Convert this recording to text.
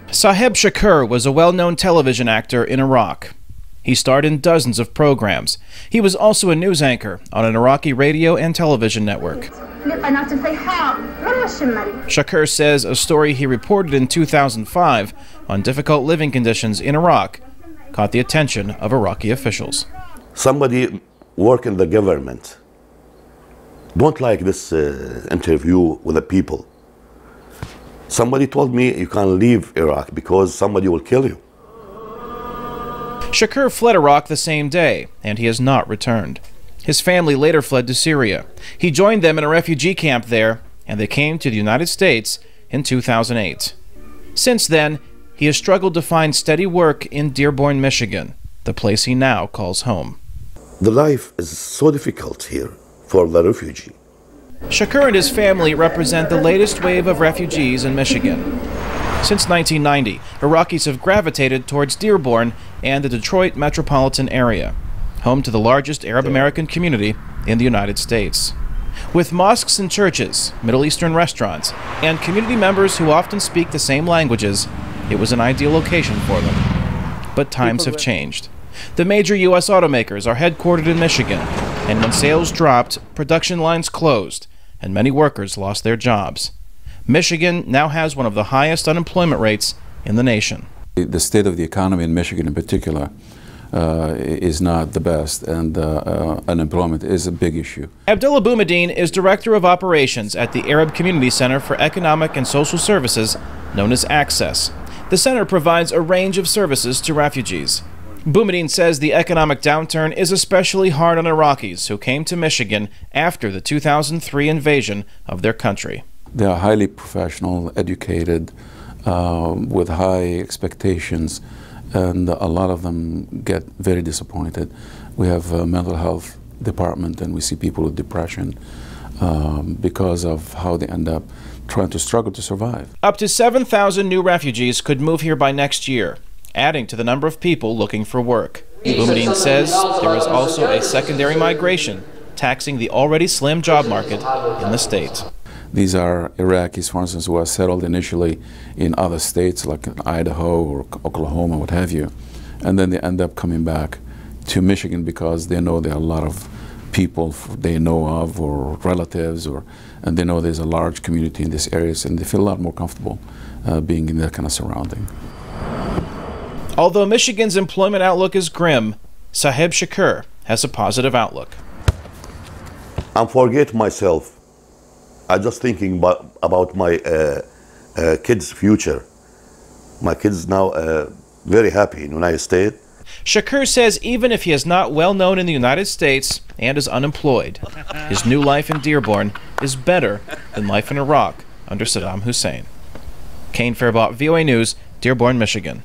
Saheb Shakur was a well-known television actor in Iraq. He starred in dozens of programs. He was also a news anchor on an Iraqi radio and television network. Shakur says a story he reported in 2005 on difficult living conditions in Iraq caught the attention of Iraqi officials. Somebody work in the government don't like this interview with the people. Somebody told me you can't leave Iraq because somebody will kill you. Shakur fled Iraq the same day, and he has not returned. His family later fled to Syria. He joined them in a refugee camp there, and they came to the United States in 2008. Since then, he has struggled to find steady work in Dearborn, Michigan, the place he now calls home. The life is so difficult here for the refugee. Shakur and his family represent the latest wave of refugees in Michigan. Since 1990, Iraqis have gravitated towards Dearborn and the Detroit metropolitan area, home to the largest Arab American community in the United States. With mosques and churches, Middle Eastern restaurants, and community members who often speak the same languages, it was an ideal location for them. But times have changed. The major U.S. automakers are headquartered in Michigan, and when sales dropped, production lines closed, and many workers lost their jobs. Michigan now has one of the highest unemployment rates in the nation. The state of the economy in Michigan in particular is not the best, and unemployment is a big issue. Abdullah Boumediene is Director of Operations at the Arab Community Center for Economic and Social Services, known as Access. The center provides a range of services to refugees. Boumediene says the economic downturn is especially hard on Iraqis who came to Michigan after the 2003 invasion of their country. They are highly professional, educated, with high expectations, and a lot of them get very disappointed. We have a mental health department, and we see people with depression because of how they end up trying to struggle to survive. Up to 7,000 new refugees could move here by next year, adding to the number of people looking for work. Boumediene says there is also a secondary migration taxing the already slim job market in the state. These are Iraqis, for instance, who are settled initially in other states like Idaho or Oklahoma, what have you, and then they end up coming back to Michigan because they know there are a lot of people they know of or relatives, and they know there's a large community in these areas, and they feel a lot more comfortable being in that kind of surrounding. Although Michigan's employment outlook is grim, Saheb Shakur has a positive outlook. I forget myself. I'm just thinking about my kids' future. My kids now very happy in the United States. Shakur says even if he is not well known in the United States and is unemployed, his new life in Dearborn is better than life in Iraq under Saddam Hussein. Kane Faribault, VOA News, Dearborn, Michigan.